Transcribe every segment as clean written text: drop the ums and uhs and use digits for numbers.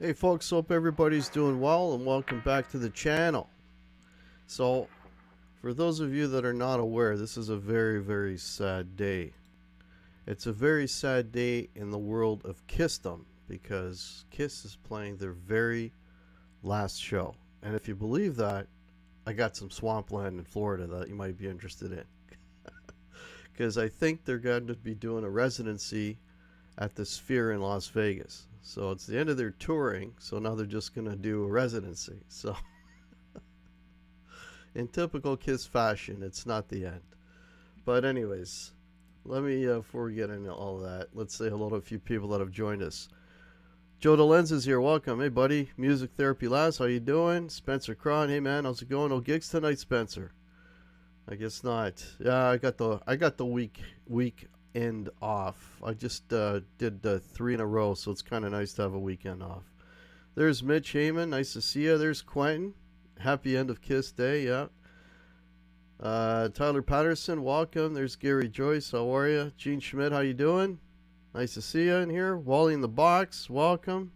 Hey folks, hope everybody's doing well and welcome back to the channel. So, for those of you that are not aware, this is a very, very sad day. It's a very sad day in the world of Kissdom because Kiss is playing their very last show. And if you believe that, I got some swampland in Florida that you might be interested in. Because I think they're going to be doing a residency at the Sphere in Las Vegas. So it's the end of their touring, so now they're just going to do a residency. So in typical Kiss fashion, it's not the end. But anyways, let me, before we get into all that, let's say hello to a few people that have joined us. Joe DeLenz is here. Welcome. Hey, buddy. Music Therapy Lass, how you doing? Spencer Cron. Hey, man. How's it going? No gigs tonight, Spencer? I guess not. Yeah, I got the weekend off. I just did 3 in a row, so it's kind of nice to have a weekend off. There's Mitch Heyman. Nice to see you. There's Quentin. Happy end of Kiss Day. Yeah. Tyler Patterson. Welcome. There's Gary Joyce. How are you? Gene Schmidt. How you doing? Nice to see you in here. Wally in the box. Welcome.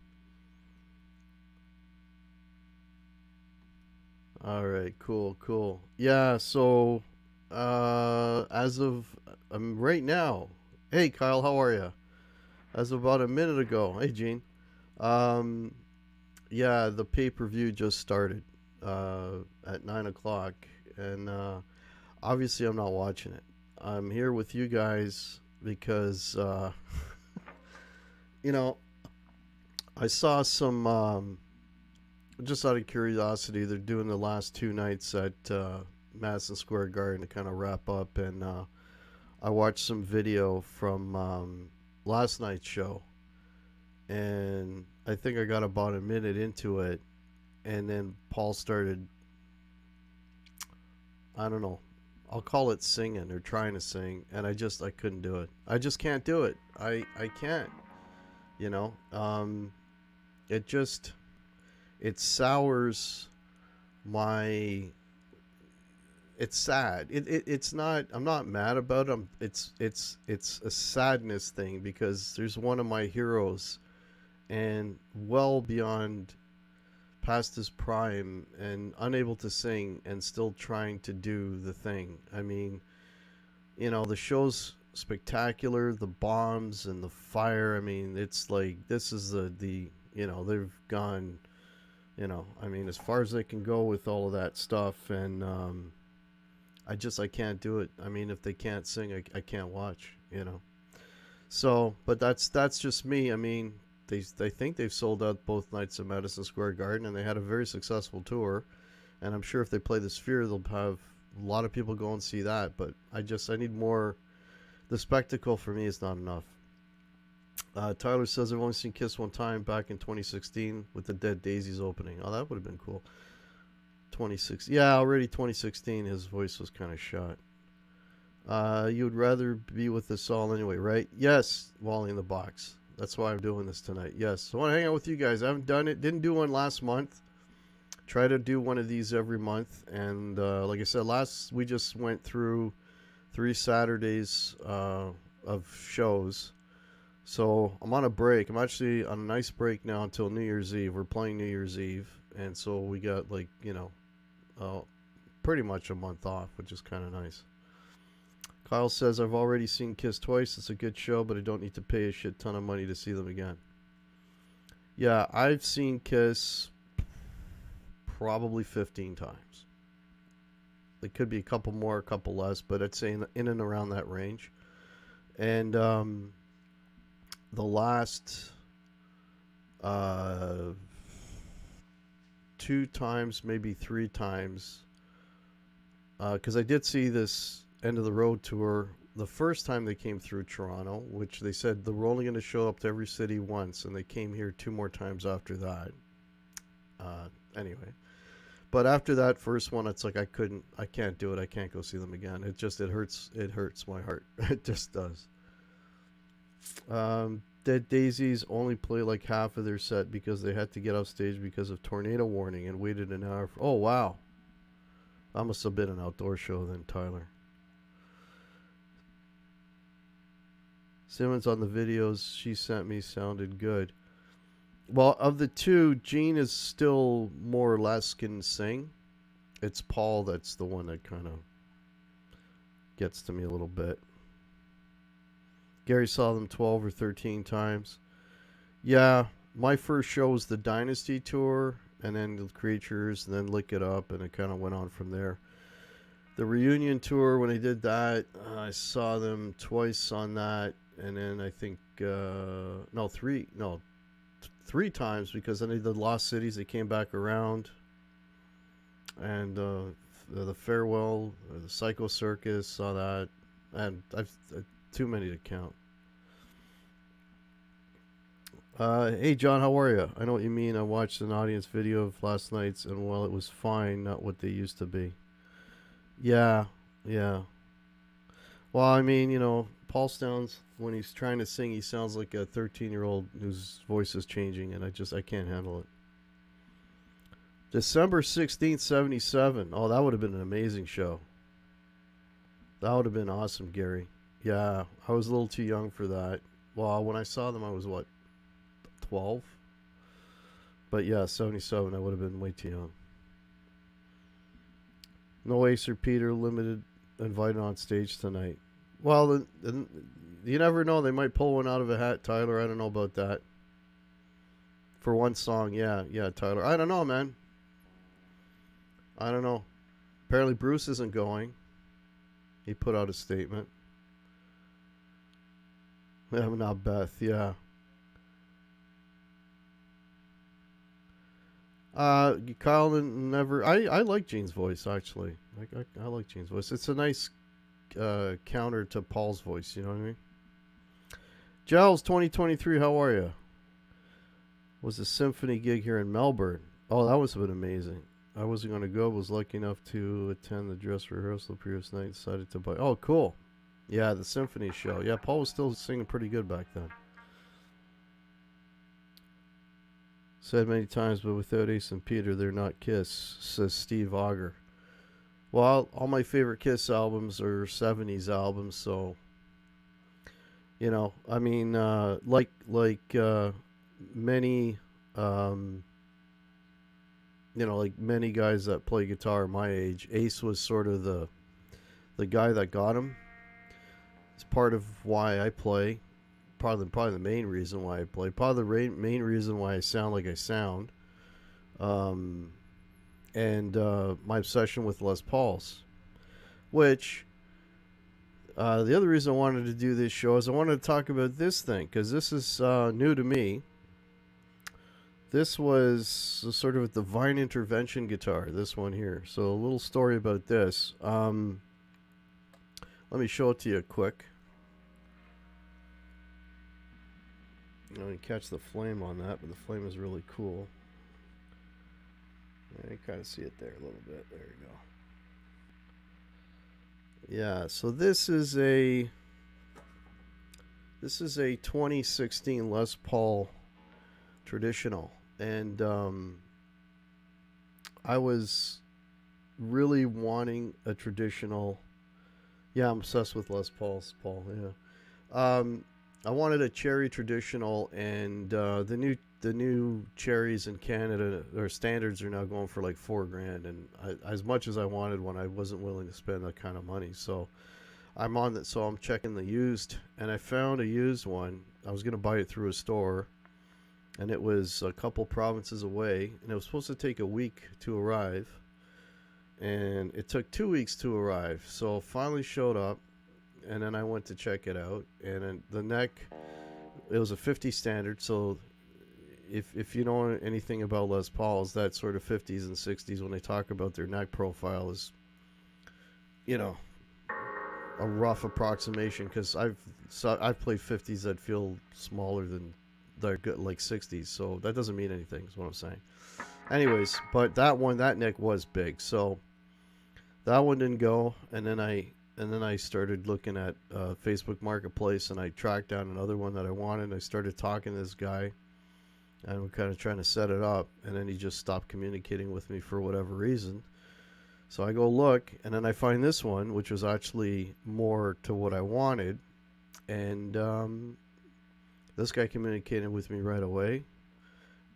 All right. Cool. Yeah. So, as of right now, hey Kyle, how are you? As of about a minute ago, hey Gene. Yeah, the pay-per-view just started at 9 o'clock, and obviously I'm not watching it. I'm here with you guys because you know, I saw some just out of curiosity, they're doing the last 2 nights at Madison Square Garden to kind of wrap up, and I watched some video from last night's show, and I think I got about a minute into it, and then Paul started, I don't know, I'll call it singing or trying to sing, and I couldn't do it. I just can't do it. I can't, you know. It sours my, it's sad. It's not, I'm not mad about it. It's a sadness thing because there's one of my heroes and well beyond past his prime and unable to sing and still trying to do the thing. I mean, you know, the show's spectacular, the bombs and the fire. I mean, it's like, this is the you know, they've gone, you know, I mean, as far as they can go with all of that stuff, and I can't do it. I mean, if they can't sing, I can't watch, you know. So, but that's just me. I mean, they think they've sold out both nights at Madison Square Garden, and they had a very successful tour. And I'm sure if they play the Sphere, they'll have a lot of people go and see that. But I need more. The spectacle for me is not enough. Tyler says I've only seen Kiss one time back in 2016 with the Dead Daisies opening. Oh, that would have been cool. 2016. Yeah, already 2016. His voice was kind of shot. You would rather be with us all anyway, right? Yes, Wally in the box. That's why I'm doing this tonight. Yes, I want to hang out with you guys. I haven't done it. Didn't do one last month. Try to do one of these every month. And like I said, we just went through 3 Saturdays of shows. So I'm on a break. I'm actually on a nice break now until New Year's Eve. We're playing New Year's Eve. And so we got, like, you know, pretty much a month off, which is kind of nice. Kyle says, I've already seen Kiss twice. It's a good show, but I don't need to pay a shit ton of money to see them again. Yeah, I've seen Kiss probably 15 times. There could be a couple more, a couple less, but I'd say in and around that range. And the last 2 times, maybe 3 times, because I did see this End of the Road tour the first time they came through Toronto, which they said they're only going to show up to every city once, and they came here 2 more times after that. Anyway, but after that first one, it's like I can't do it. I can't go see them again. It hurts my heart. It just does. Dead Daisies only play like half of their set because they had to get off stage because of tornado warning and waited an hour. Oh wow, that must have been an outdoor show then, Tyler. Simmons on the videos she sent me sounded good. Well, of the two, Gene is still more or less can sing. It's Paul that's the one that kind of gets to me a little bit. Gary saw them 12 or 13 times. Yeah, my first show was the Dynasty tour, and then the Creatures, and then Lick It Up, and it kind of went on from there. The reunion tour, when I did that, I saw them twice on that, and then I think, three times, because then they did Lost Cities, they came back around, and the Farewell, the Psycho Circus, saw that, and I've too many to count. Hey John, how are you? I know what you mean. I watched an audience video of last night's, and well, it was fine, not what they used to be. Yeah. Well, I mean, Paul sounds, when he's trying to sing, he sounds like a 13-year-old whose voice is changing, and I can't handle it. December 16th, 77. Oh, that would have been an amazing show. That would have been awesome, Gary. Yeah, I was a little too young for that. Well, when I saw them, I was, 12? But yeah, 77, I would have been way too young. No Ace or Peter Limited invited on stage tonight. Well, you never know. They might pull one out of a hat, Tyler. I don't know about that. For one song, yeah, Tyler. I don't know, man. I don't know. Apparently Bruce isn't going. He put out a statement. Yeah, not Beth, yeah. Kyle never. I like Gene's voice, actually. I like Gene's voice. It's a nice counter to Paul's voice. You know what I mean? Giles 2023. How are you? Was a symphony gig here in Melbourne. Oh, that was been amazing. I wasn't going to go. Was lucky enough to attend the dress rehearsal previous night. Decided to buy. Oh, cool. Yeah, the symphony show. Yeah, Paul was still singing pretty good back then. Said many times, but without Ace and Peter, they're not Kiss, says Steve Auger. Well, all my favorite Kiss albums are 70s albums, so, I mean, like many, like many guys that play guitar my age, Ace was sort of the guy that got him. It's part of why I play. Probably the main reason why I play. Probably the main reason why I sound like I sound. And my obsession with Les Pauls. Which, the other reason I wanted to do this show is I wanted to talk about this thing, because this is new to me. This was sort of a divine intervention guitar, this one here. So a little story about this. Let me show it to you quick. You can catch the flame on that, but the flame is really cool. You kind of see it there a little bit. There you go. Yeah, so this is a 2016 Les Paul traditional, and I was really wanting a traditional. Yeah, I'm obsessed with Les Paul's. Yeah. I wanted a cherry traditional, and the new cherries in Canada, or standards, are now going for like $4,000, and as much as I wanted one, I wasn't willing to spend that kind of money. So I'm on that. So I'm checking the used, and I found a used one. I was gonna buy it through a store, and it was a couple provinces away, and it was supposed to take a week to arrive, and it took 2 weeks to arrive. So it finally showed up. And then I went to check it out, and then the neck, it was a 50 standard. So if you know anything about Les Pauls, that sort of 50s and 60s, when they talk about their neck profile, is you know, a rough approximation because I've played 50s that feel smaller than they're good like 60s, so that doesn't mean anything. Is what I'm saying. Anyways, but that neck was big, so that one didn't go, and then I started looking at Facebook Marketplace, and I tracked down another one that I wanted. And I started talking to this guy, and we're kind of trying to set it up, and then he just stopped communicating with me for whatever reason. So I go look, and then I find this one, which was actually more to what I wanted, and this guy communicated with me right away,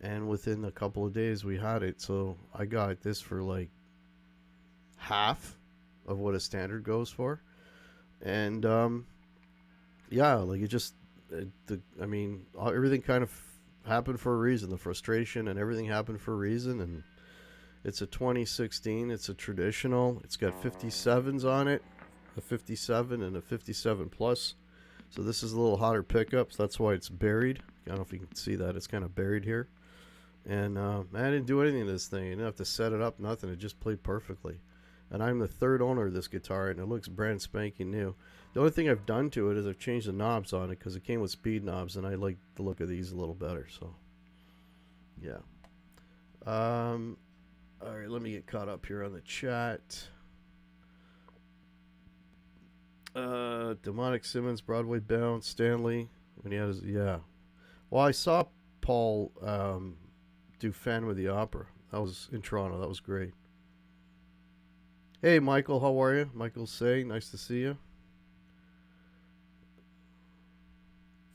and within a couple of days we had it. So I got this for like half of what a standard goes for, and yeah, like everything kind of happened for a reason. The frustration and everything happened for a reason, and it's a 2016. It's a traditional. It's got 57s on it, a 57 and a 57 plus. So this is a little hotter pickups. That's why it's buried. I don't know if you can see that. It's kind of buried here. And I didn't do anything to this thing. I didn't have to set it up, nothing. It just played perfectly. And I'm the third owner of this guitar, and it looks brand spanking new. The only thing I've done to it is I've changed the knobs on it because it came with speed knobs, and I like the look of these a little better. So, yeah. All right, let me get caught up here on the chat. Demonic Simmons, Broadway Bound, Stanley. When he had his, yeah. Well, I saw Paul do Phantom of the Opera. That was in Toronto. That was great. Hey, Michael, how are you? Michael Say, nice to see you.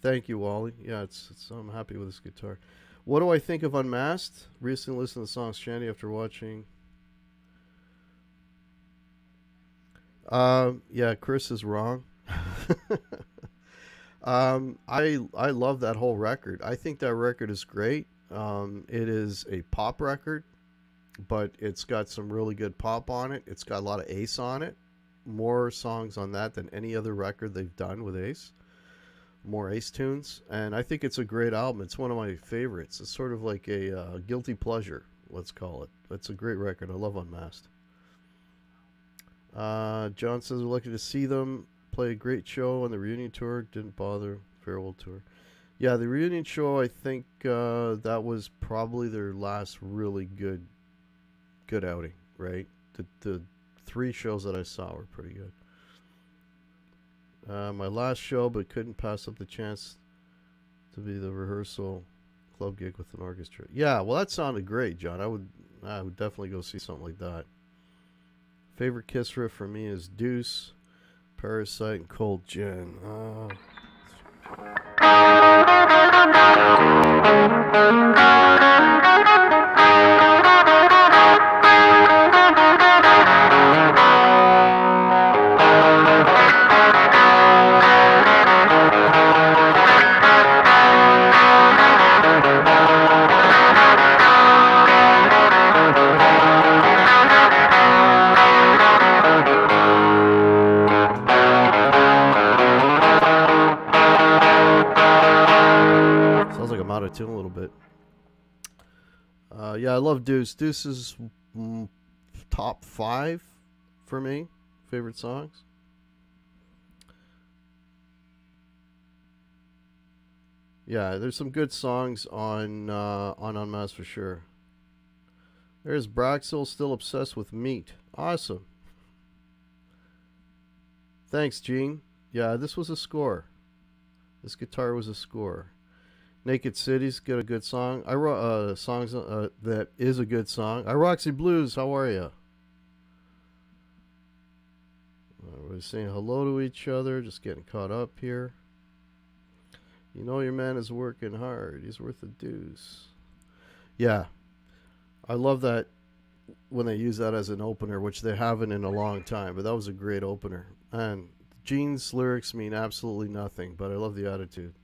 Thank you, Wally. Yeah, I'm happy with this guitar. What do I think of Unmasked? Recently listened to the song Shandy after watching. Yeah, Chris is wrong. I love that whole record. I think that record is great. It is a pop record, but it's got some really good pop on it. It's got a lot of Ace on it. More songs on that than any other record they've done with Ace. More Ace tunes, and I think it's a great album. It's one of my favorites. It's sort of like a guilty pleasure, let's call it. It's a great record. I love Unmasked. John says we're lucky to see them play a great show on the reunion tour. Didn't bother farewell tour. Yeah, the reunion show, I think that was probably their last really good outing, right? The 3 shows that I saw were pretty good. My last show, but couldn't pass up the chance to be the rehearsal club gig with an orchestra. Yeah, well, that sounded great, John. I would definitely go see something like that. Favorite Kiss riff for me is Deuce, Parasite, and Cold Gin. Out of tune a little bit. Yeah, I love Deuce. Deuce is top 5 for me. Favorite songs. Yeah, there's some good songs on Unmasked for sure. There's Braxel, still obsessed with meat. Awesome. Thanks, Gene. Yeah, this was a score. This guitar was a score. Naked City's got a good song. I wrote songs that is a good song. I Roxy Blues, how are you? We're saying hello to each other, just getting caught up here. You know your man is working hard. He's worth the deuce. Yeah, I love that when they use that as an opener, which they haven't in a long time. But that was a great opener. And Gene's lyrics mean absolutely nothing, but I love the attitude.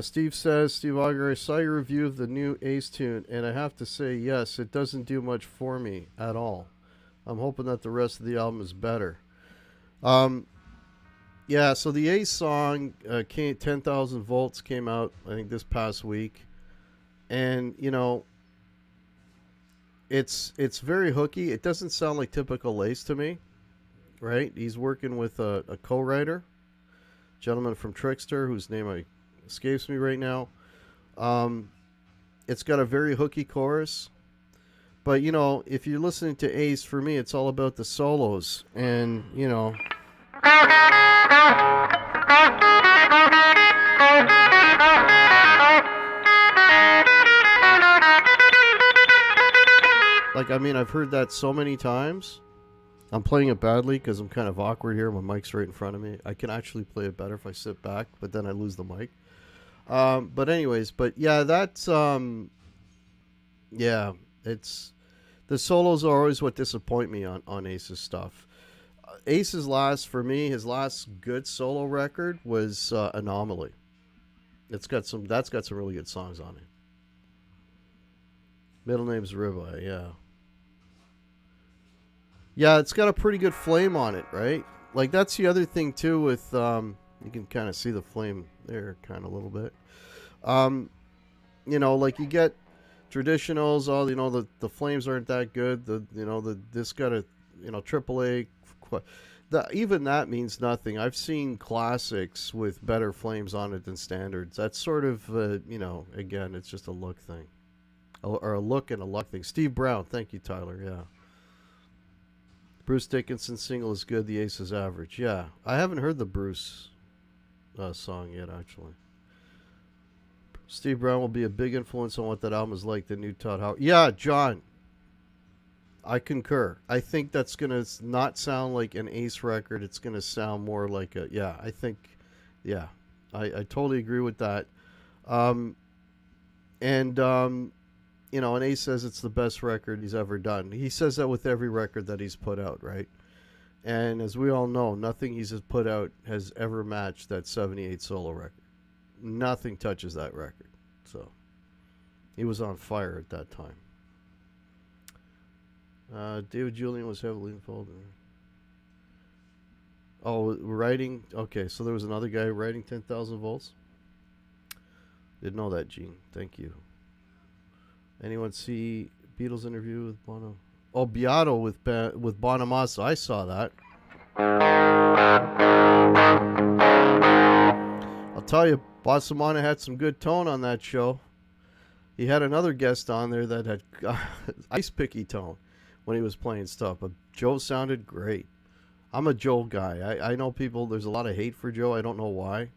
Steve says, Steve Auger, I saw your review of the new Ace tune, and I have to say, yes, it doesn't do much for me at all. I'm hoping that the rest of the album is better. Yeah, so the Ace song, 10,000 Volts, came out, I think, this past week. And, you know, it's very hooky. It doesn't sound like typical Ace to me, right? He's working with a co-writer, gentleman from Trickster, whose name escapes me right now. Um, it's got a very hooky chorus, but if you're listening to Ace, for me, it's all about the solos, and like, I mean, I've heard that so many times. I'm playing it badly because I'm kind of awkward here. My mic's right in front of me. I can actually play it better if I sit back, but then I lose the mic. But anyways, but yeah, that's yeah, it's the solos are always what disappoint me on Ace's stuff. Ace's last, for me, his last good solo record was Anomaly. That's got some really good songs on it. Middle name's Ribeye, yeah. Yeah, it's got a pretty good flame on it, right? Like, that's the other thing too with you can kind of see the flame there kind of a little bit. Like you get traditionals, all the flames aren't that good. This got a AAA. Even that means nothing. I've seen classics with better flames on it than standards. That's sort of again, it's just a look thing, or a look and a luck thing. Steve Brown, thank you, Tyler. Yeah. Bruce Dickinson's single is good. The Ace is average. Yeah, I haven't heard the Bruce song yet, actually. Steve Brown will be a big influence on what that album is like. The new Todd Howard. Yeah, John. I concur. I think that's gonna not sound like an Ace record. It's gonna sound more like a I think, yeah, I totally agree with that. And Ace says it's the best record he's ever done. He says that with every record that he's put out, right? And as we all know, nothing he's put out has ever matched that 78 solo record. Nothing touches that record. So he was on fire at that time. David Julian was heavily involved in. Oh, writing. Okay, so there was another guy writing 10,000 volts. Didn't know that, Gene. Thank you. Anyone see Beatles interview with Bono? Oh, Beato with Bonamassa. I saw that. I'll tell you, Bossamana had some good tone on that show. He had another guest on there that had ice picky tone when he was playing stuff, but Joe sounded great. I'm a Joe guy. I know people, there's a lot of hate for Joe. I don't know why.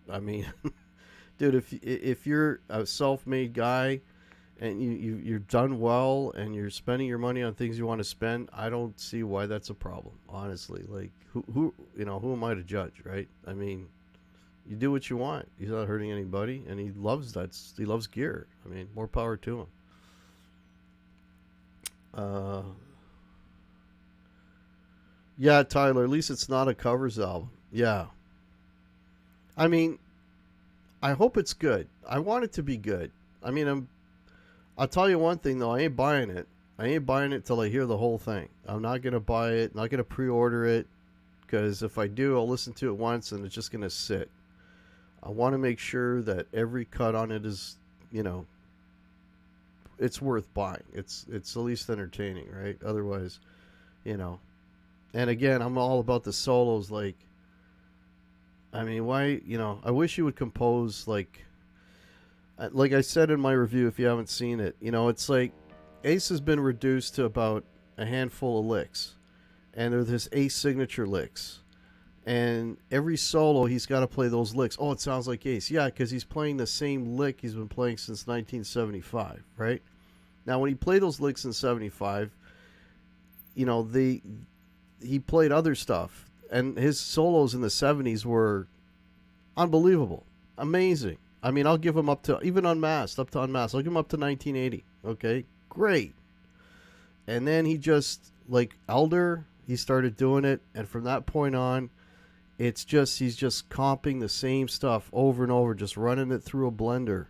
I mean, dude, if you're a self-made guy and you're done well and you're spending your money on things you want to spend, I don't see why that's a problem, honestly. Like, who am I to judge, right? I mean, you do what you want. He's not hurting anybody, and he loves gear. I mean, more power to him. Yeah, Tyler, at least it's not a covers album. Yeah. I mean, I hope it's good. I want it to be good. I mean, I'll tell you one thing, though. I ain't buying it. I ain't buying it till I hear the whole thing. I'm not going to buy it. Not going to pre-order it. Because if I do, I'll listen to it once, and it's just going to sit. I want to make sure that every cut on it is, it's worth buying. It's at least entertaining, right? Otherwise, And again, I'm all about the solos. Like, I mean, why, I wish you would compose, like I said in my review, if you haven't seen it, it's like Ace has been reduced to about a handful of licks. And there's his Ace signature licks. And every solo, he's got to play those licks. Oh, it sounds like Ace. Yeah, because he's playing the same lick he's been playing since 1975, right? Now, when he played those licks in 75, he played other stuff. And his solos in the 70s were unbelievable. Amazing. I mean, I'll give him up to, even Unmasked, I'll give him up to 1980. Okay? Great. And then he just, like Elder, he started doing it. And from that point on, he's just comping the same stuff over and over, just running it through a blender.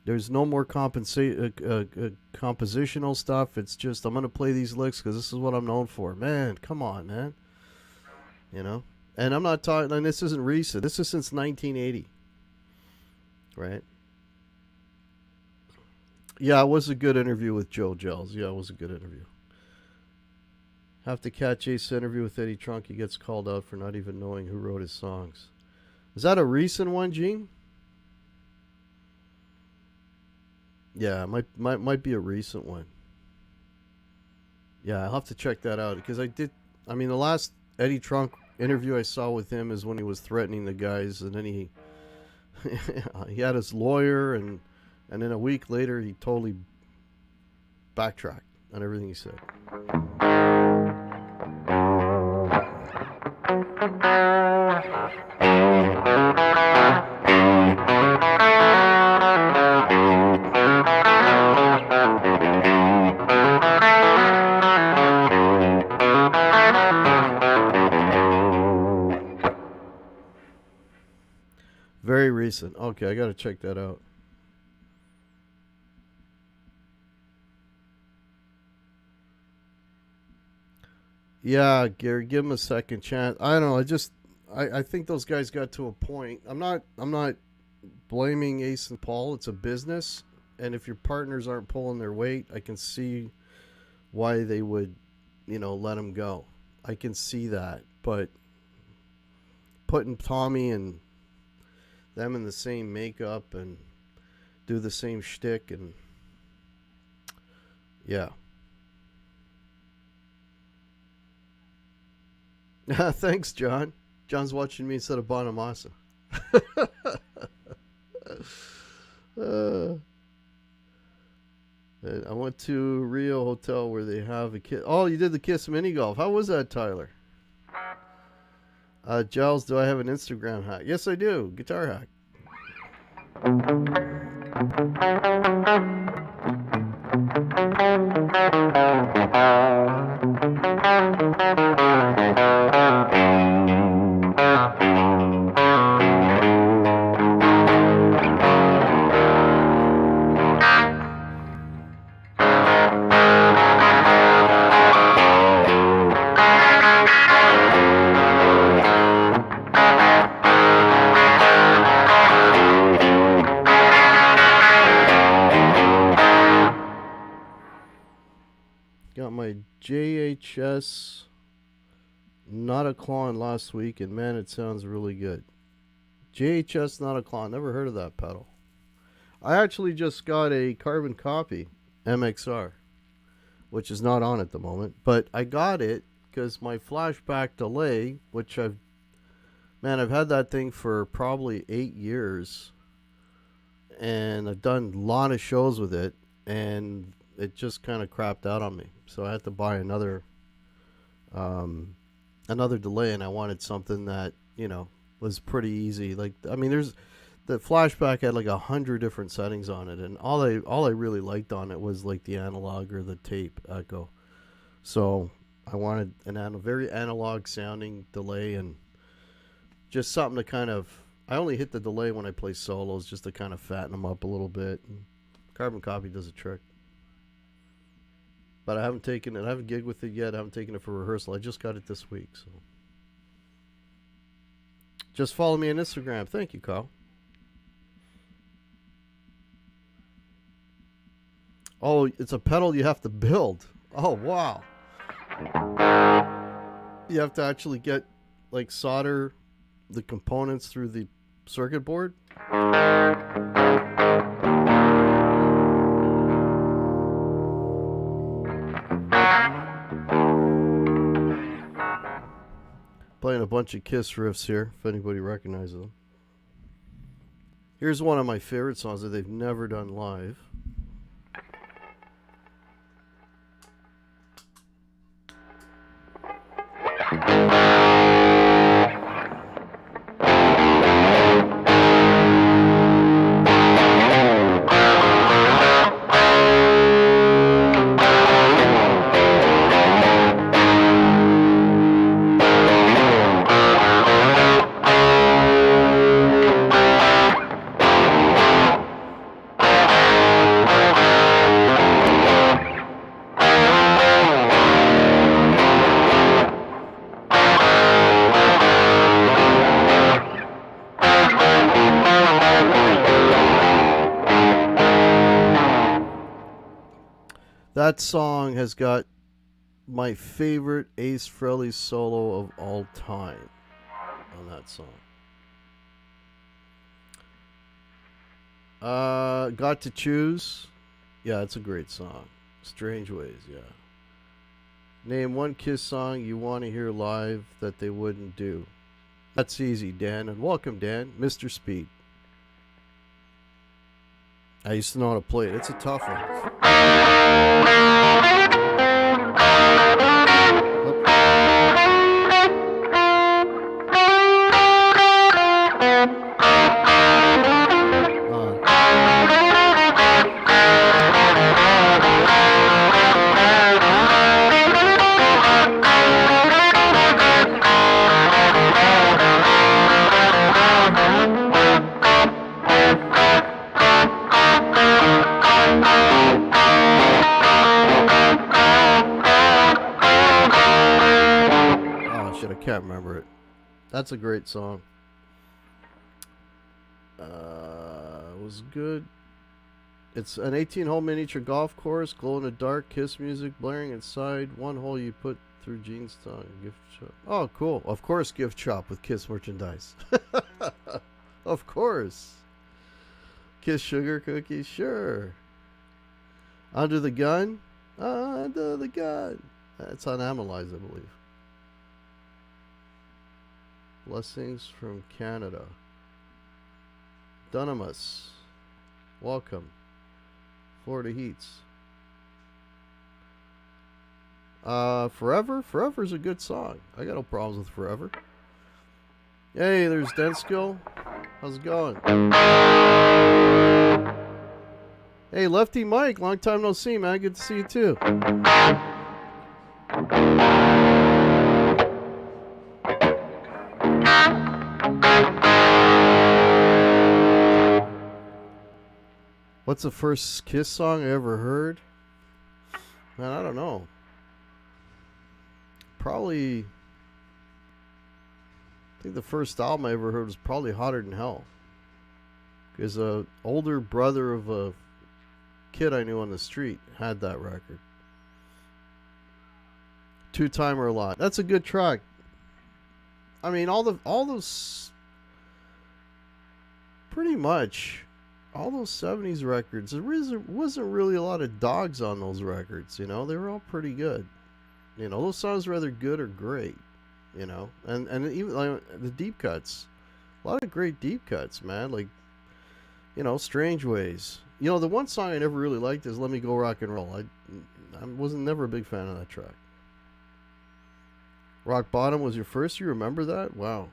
There's no more compositional stuff. It's just, I'm going to play these licks because this is what I'm known for. Man, come on, man. And I'm not talking, and this isn't recent. This is since 1980. Right? Yeah, it was a good interview with Joe Gels. Yeah, it was a good interview. Have to catch Ace's interview with Eddie Trunk. He gets called out for not even knowing who wrote his songs. Is that a recent one, Gene? Yeah, it might be a recent one. Yeah, I'll have to check that out because I did. I mean, the last Eddie Trunk interview I saw with him is when he was threatening the guys, and then he he had his lawyer, and then a week later he totally backtracked on everything he said. Very recent. Okay, I got to check that out. Yeah, Gary, give him a second chance. I don't know. I think those guys got to a point. I'm not blaming Ace and Paul. It's a business, and if your partners aren't pulling their weight, I can see why they would, let them go. I can see that, but putting Tommy and them in the same makeup and do the same shtick and yeah. Thanks, John. John's watching me instead of Bonamassa. uh, I went to Rio Hotel where they have a kiss. Oh, you did the Kiss mini golf. How was that, Tyler? Giles, do I have an Instagram hack? Yes, I do. Guitar hack. Got my JHS Not a Clon last week, and man, it sounds really good. JHS Not a Clon. Never heard of that pedal. I actually just got a carbon copy MXR, which is not on at the moment, but I got it because my flashback delay, which I've had that thing for probably 8 years, and I've done a lot of shows with it, and it just kind of crapped out on me. So I had to buy another delay, and I wanted something that, was pretty easy. Like, I mean, there's the flashback had like 100 different settings on it, and all I really liked on it was like the analog or the tape echo. So I wanted a very analog sounding delay, and just something to kind of, I only hit the delay when I play solos just to kind of fatten them up a little bit. And carbon copy does a trick. But I haven't gigged with it yet. I haven't taken it for rehearsal. I just got it this week. So just follow me on Instagram. Thank you, Kyle. Oh, it's a pedal you have to build. Oh, wow. You have to actually solder the components through the circuit board. Playing a bunch of Kiss riffs here, if anybody recognizes them. Here's one of my favorite songs that they've never done live. That song has got my favorite Ace Frehley solo of all time on that song. Got to Choose. Yeah, it's a great song. Strange Ways, yeah. Name one Kiss song you want to hear live that they wouldn't do. That's easy, Dan. And welcome, Dan. Mr. Speed. I used to know how to play it. It's a tough one. Can't remember it. That's a great song. It was good. It's an 18-hole miniature golf course, glow in the dark, Kiss music blaring inside. One hole you put through Gene's tongue. Gift shop. Oh, cool. Of course, gift shop with Kiss merchandise. Of course. Kiss sugar cookies, sure. Under the Gun. Under the Gun. That's on Amelize, I believe. Blessings from Canada. Dunamus. Welcome. Florida Heats. Forever? Forever's a good song. I got no problems with Forever. Hey, there's Denskill. How's it going? Hey, Lefty Mike. Long time no see, man. Good to see you too. What's the first Kiss song I ever heard? Man, I don't know. Probably, I think the first album I ever heard was probably Hotter Than Hell. Because an older brother of a kid I knew on the street had that record. Two Timer a Lot. That's a good track. I mean, all those, pretty much, all those 70s records, there wasn't really a lot of dogs on those records, you know? They were all pretty good. You know, those songs were either good or great, you know? And even like, the deep cuts. A lot of great deep cuts, man. Like, you know, Strange Ways. You know, the one song I never really liked is Let Me Go Rock and Roll. I wasn't never a big fan of that track. Rock Bottom was your first? You remember that? Wow.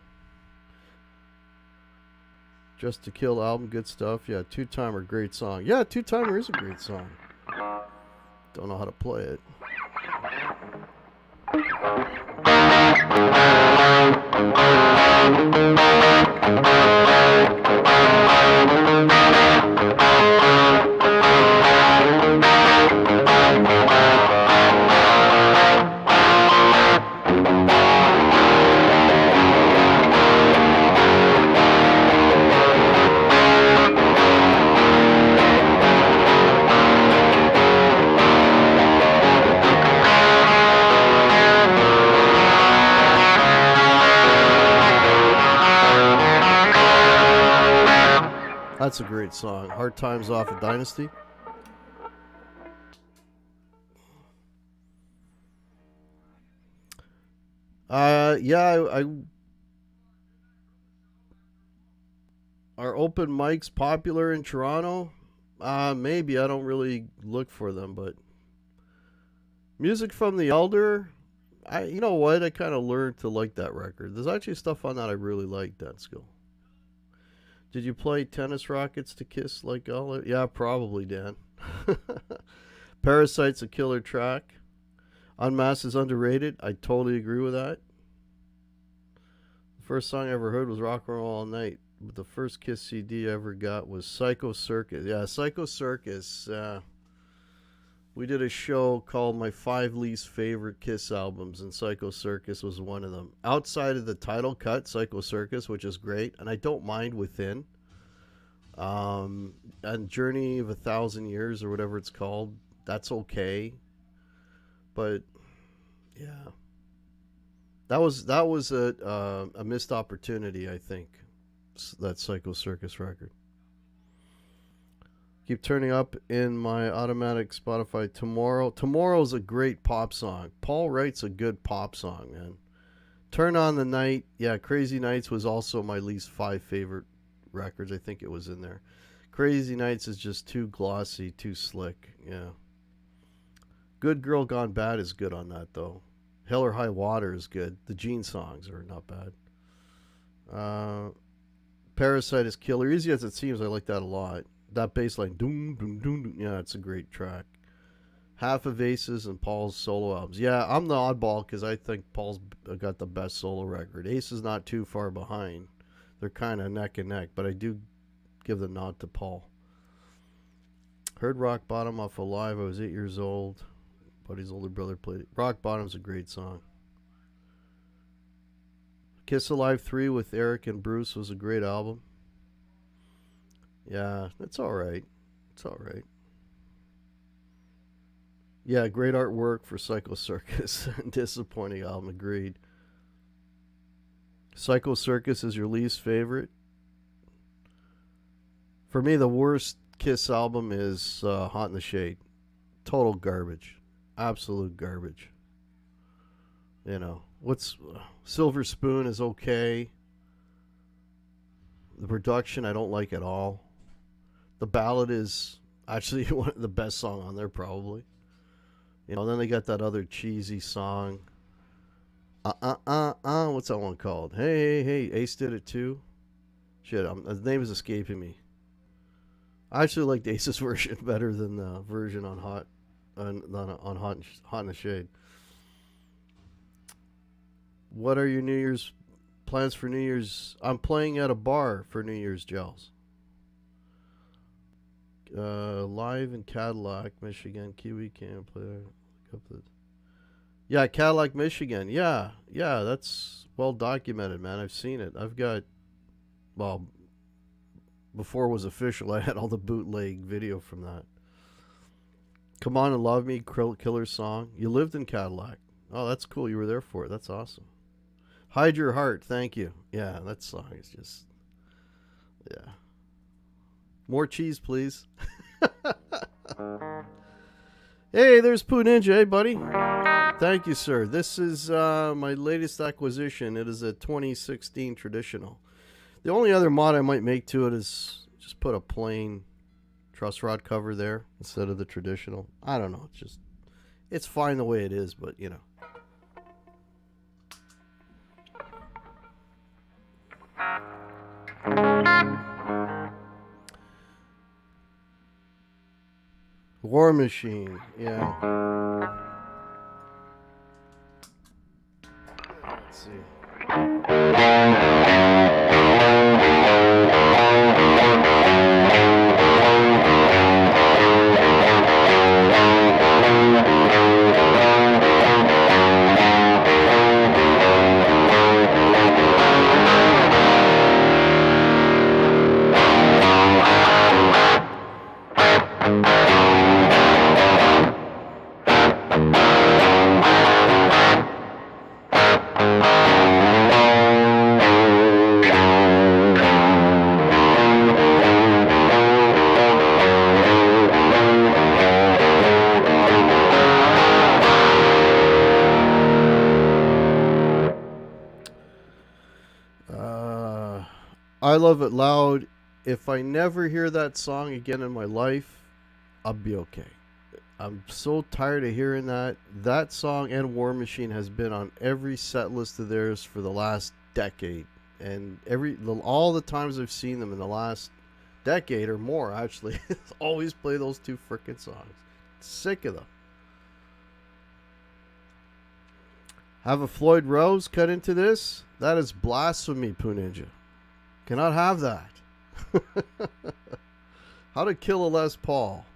Just to Kill album, good stuff. Yeah, Two Timer, great song. Yeah, Two Timer is a great song. Don't know how to play it. That's a great song. Hard Times off of Dynasty. Yeah, are open mics popular in Toronto? Maybe. I don't really look for them, but Music from the Elder, you know what? I kind of learned to like that record. There's actually stuff on that I really like, that skill. Did you play Tennis Rackets to Kiss like all of? Yeah, probably, Dan. Parasite's a killer track. Unmasked is underrated. I totally agree with that. The first song I ever heard was Rock and Roll All Night. But the first Kiss CD I ever got was Psycho Circus. Yeah, Psycho Circus. We did a show called My 5 Least Favorite Kiss Albums, and Psycho Circus was one of them. Outside of the title cut, Psycho Circus, which is great, and I don't mind Within. And Journey of 1,000 Years, or whatever it's called, that's okay. But yeah, that was a missed opportunity, I think. That Psycho Circus record. Keep turning up in my automatic Spotify. Tomorrow's a great pop song. Paul writes a good pop song, man. Turn on the Night. Yeah, Crazy Nights was also my least 5 favorite records. I think it was in there. Crazy Nights is just too glossy, too slick. Yeah. Good Girl Gone Bad is good on that, though. Hell or High Water is good. The Gene songs are not bad. Parasite is killer. Easy as it seems, I like that a lot. That bass line, doom, doom, doom, doom. Yeah, it's a great track. Half of Ace's and Paul's solo albums. Yeah, I'm the oddball because I think Paul's got the best solo record. Ace is not too far behind. They're kind of neck and neck, but I do give the nod to Paul. Heard Rock Bottom off Alive. I was 8 years old. Buddy's older brother played it. Rock Bottom's a great song. Kiss Alive 3 with Eric and Bruce was a great album. Yeah, it's alright. It's alright. Yeah, great artwork for Psycho Circus. Disappointing album, agreed. Psycho Circus is your least favorite? For me, the worst Kiss album is Hot in the Shade. Total garbage. Absolute garbage. You know, Silver Spoon is okay. The production I don't like at all. The ballad is actually the best song on there, probably. You know, then they got that other cheesy song. What's that one called? Hey, hey, hey, Ace did it too. Shit, the name is escaping me. I actually liked Ace's version better than the version on Hot in the Shade. What are your New Year's plans for New Year's? I'm playing at a bar for New Year's, Gels. Live in Cadillac, Michigan. Kiwi can't play there. Yeah, Cadillac, Michigan. Yeah, that's well documented, man. I've seen it. I've got, well, before it was official, I had all the bootleg video from that. Come On and Love Me, killer song. You lived in Cadillac. Oh, that's cool. You were there for it. That's awesome. Hide Your Heart. Thank you. Yeah, that song is just, yeah. More cheese, please. Hey, there's Poo Ninja. Hey, buddy. Thank you, sir. This is my latest acquisition. It is a 2016 traditional. The only other mod I might make to it is just put a plain truss rod cover there instead of the traditional. I don't know. It's fine the way it is, but you know. War Machine, yeah. Let's see. I Love It Loud. If I never hear that song again in my life, I'll be okay. I'm so tired of hearing that. That song and War Machine has been on every set list of theirs for the last decade. And all the times I've seen them in the last decade or more, actually, always play those two frickin' songs. Sick of them. Have a Floyd Rose cut into this? That is blasphemy, Poo Ninja. Cannot have that. How to Kill a Les Paul.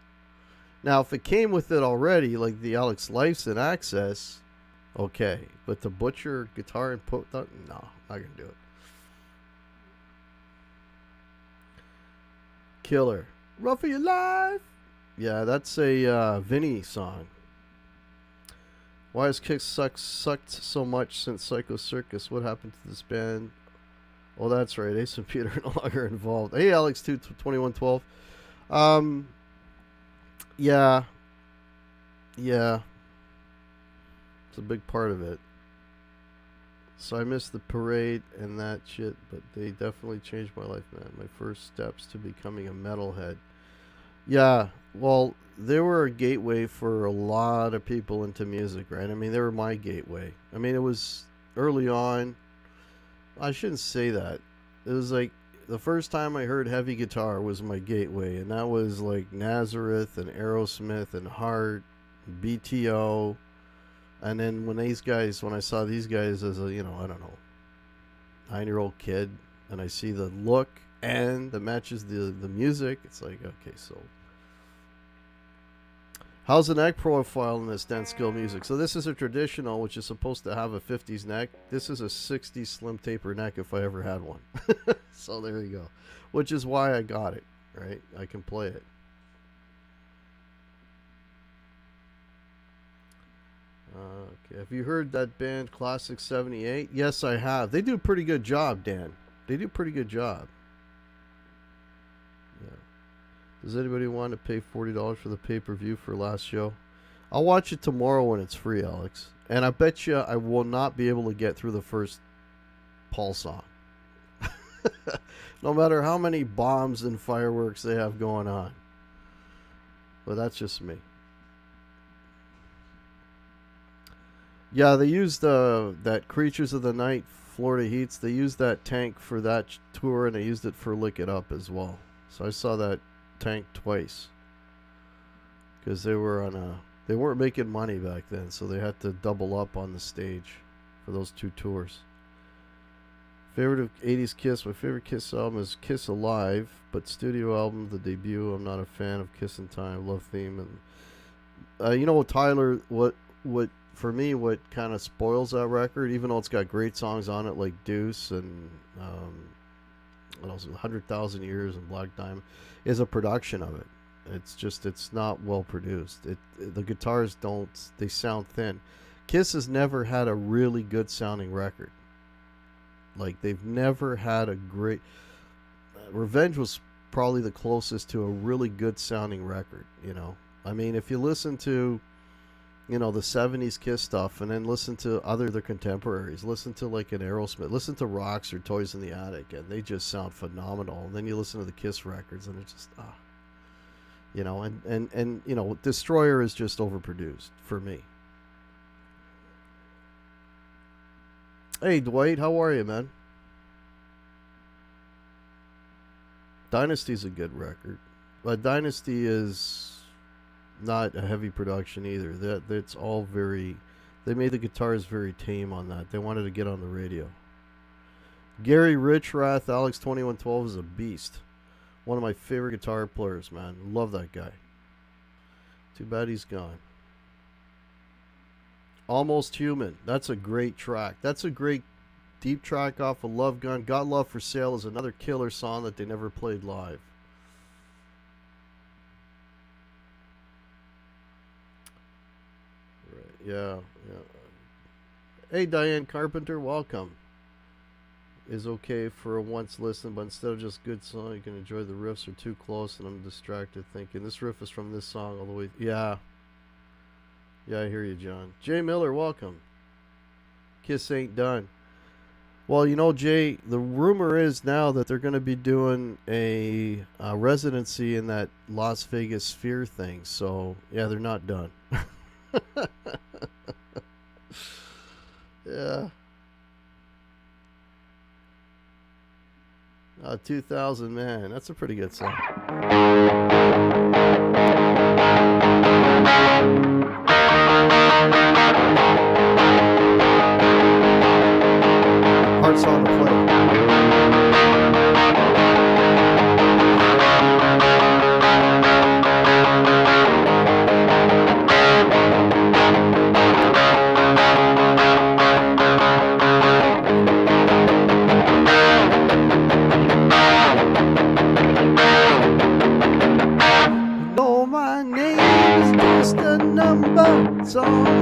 Now, if it came with it already, like the Alex Lifeson Access, okay. But the Butcher guitar and put that, no, not gonna do it. Killer. Rough of Your Life. Yeah, that's a Vinny song. Why has Kiss sucked so much since Psycho Circus? What happened to this band? Oh, that's right. Ace and Peter are no longer involved. Hey, Alex, 2112. Yeah. Yeah. It's a big part of it. So I missed the parade and that shit, but they definitely changed my life, man. My first steps to becoming a metalhead. Yeah, well, they were a gateway for a lot of people into music, right? I mean, they were my gateway. I mean, it was early on. I shouldn't say that. It was like the first time I heard heavy guitar was my gateway, and that was like Nazareth and Aerosmith and Heart, BTO. And then when I saw these guys as a, I don't know, 9-year-old kid, and I see the look and that matches the music, it's like, okay, so how's the neck profile in this dance skill music? So this is a traditional, which is supposed to have a 50s neck. This is a 60s slim taper neck if I ever had one. So there you go, which is why I got it, right? I can play it. Okay, have you heard that band Classic 78? Yes, I have. They do a pretty good job, Dan. They do a pretty good job. Yeah. Does anybody want to pay $40 for the pay-per-view for last show? I'll watch it tomorrow when it's free, Alex. And I bet you I will not be able to get through the first Paul song. No matter how many bombs and fireworks they have going on. But that's just me. Yeah, they used that Creatures of the Night Florida Heats. They used that tank for that tour, and they used it for Lick It Up as well. So I saw that tank twice. Because they weren't making money back then, so they had to double up on the stage for those two tours. Favorite of 80s Kiss. My favorite Kiss album is Kiss Alive, but studio album, the debut, I'm not a fan of Kiss in Time, Love Theme. And Tyler, what for me, what kind of spoils that record, even though it's got great songs on it like Deuce and what else, 100,000 Years and Black Diamond, is a production of it. It's not well produced. The guitars they sound thin. Kiss has never had a really good sounding record. Like, they've never had a great... Revenge was probably the closest to a really good sounding record, I mean, if you listen to the 70s Kiss stuff, and then listen to their contemporaries, listen to like an Aerosmith, listen to Rocks or Toys in the Attic, and they just sound phenomenal. And then you listen to the Kiss records, and it's just and Destroyer is just overproduced for me. Hey Dwight, how are you, man? Dynasty's a good record, but Dynasty is not a heavy production either. That's all very... They made the guitars very tame on that. They wanted to get on the radio. Gary Richrath, Alex 2112 is a beast. One of my favorite guitar players, man. Love that guy. Too bad he's gone. Almost Human. That's a great track. That's a great deep track off of Love Gun. Got Love for Sale is another killer song that they never played live. Yeah. Hey, Diane Carpenter, welcome. Is okay for a once listen, but instead of just good song, you can enjoy the riffs are too close, and I'm distracted thinking this riff is from this song all the way. Yeah, I hear you, John. Jay Miller, welcome. Kiss ain't done. Well, Jay, the rumor is now that they're going to be doing a residency in that Las Vegas Sphere thing. So, yeah, they're not done. Yeah. 2000, man. That's a pretty good song. Hard song to play.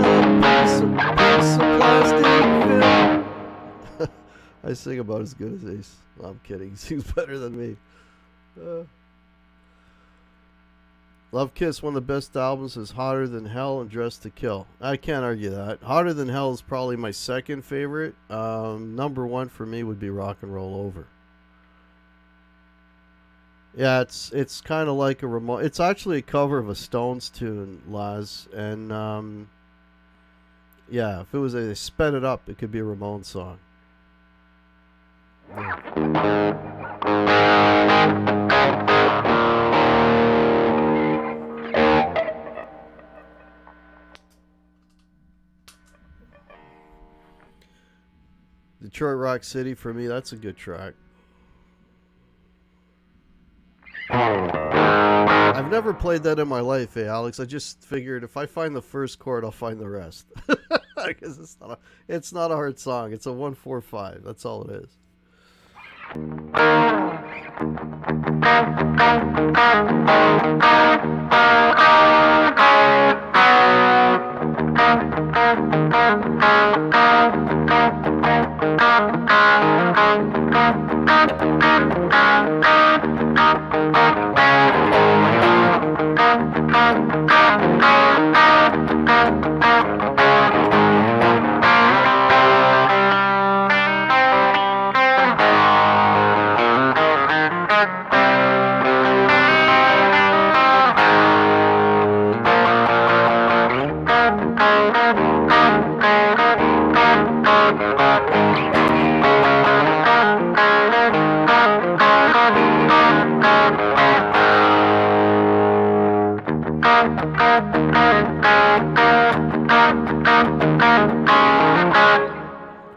piece of plastic film. I sing about as good as Ace. No, I'm kidding. He sings better than me. Love Kiss, one of the best albums, is Hotter Than Hell and Dressed to Kill. I can't argue that. Hotter Than Hell is probably my second favorite. Number one for me would be Rock and Roll Over. Yeah, it's kind of like a Ramon. It's actually a cover of a Stones tune, Laz. And yeah, if it was they sped it up, it could be a Ramon song. Yeah. Detroit Rock City, for me, that's a good track. I've never played that in my life, Alex. I just figured if I find the first chord, I'll find the rest. Because it's not a hard song. It's a 1-4-5. That's all it is.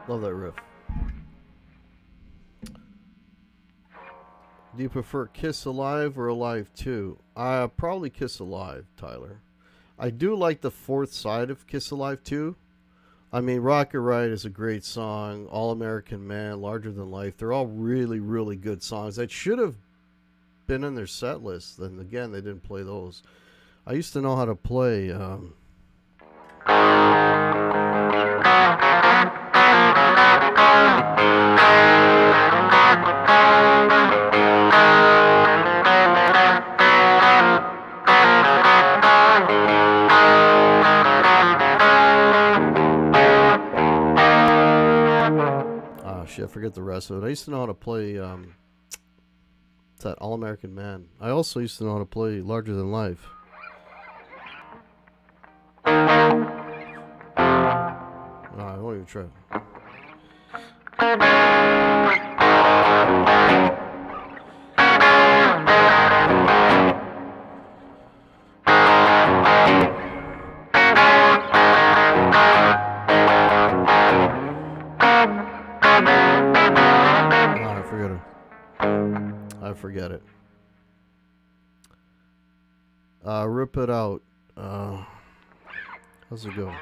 Love that riff. Do you prefer Kiss Alive or Alive 2? Probably Kiss Alive, Tyler. I do like the fourth side of Kiss Alive 2. I mean, Rocket Ride is a great song. All American Man, Larger Than Life. They're all really, really good songs that should have been in their set list. Then again, they didn't play those. I used to know how to play. I forget the rest of it. I used to know how to play it's that All American Man. I also used to know how to play Larger Than Life. No, I won't even try. Forget it. Rip It Out. How's it go?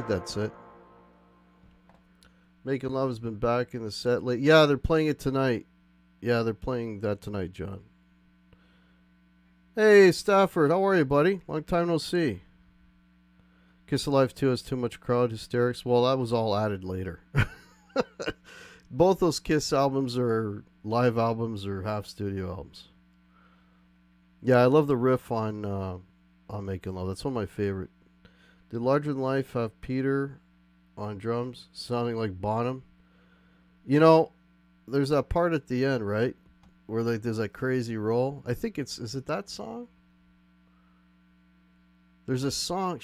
That's it. Making Love has been back in the set late. Yeah, they're playing it tonight. Yeah, they're playing that tonight, John. Hey, Stafford. How are you, buddy? Long time no see. Kiss Alive 2 has too much crowd hysterics. Well, that was all added later. Both those Kiss albums are live albums or half studio albums. Yeah, I love the riff on Making Love. That's one of my favorite. Did Larger Than Life have Peter on drums sounding like Bonham? You know, there's that part at the end, right? Where like there's that crazy roll. I think is it that song? There's a song,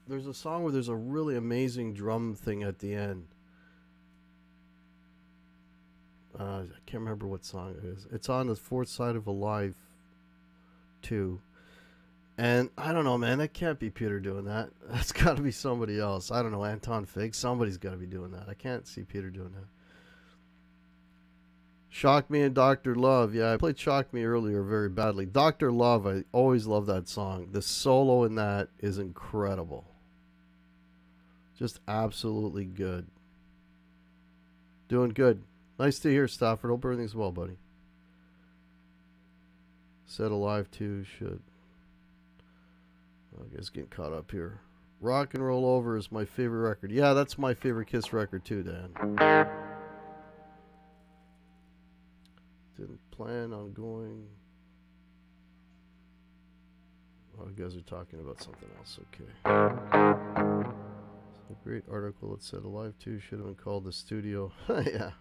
There's a song where there's a really amazing drum thing at the end. I can't remember what song it is. It's on the fourth side of Alive 2. And I don't know, man. That can't be Peter doing that. That's got to be somebody else. I don't know, Anton Fig. Somebody's got to be doing that. I can't see Peter doing that. Shock Me and Dr. Love. Yeah, I played Shock Me earlier very badly. Dr. Love, I always love that song. The solo in that is incredible. Just absolutely good. Doing good. Nice to hear, Stafford. Hope everything's well, buddy. Said Alive 2 should. I guess getting caught up here. Rock and Roll Over is my favorite record. Yeah, that's my favorite Kiss record too, Dan. Didn't plan on going. Oh, you guys are talking about something else. Okay. So a great article that said Alive 2 should have been called The Studio. Yeah.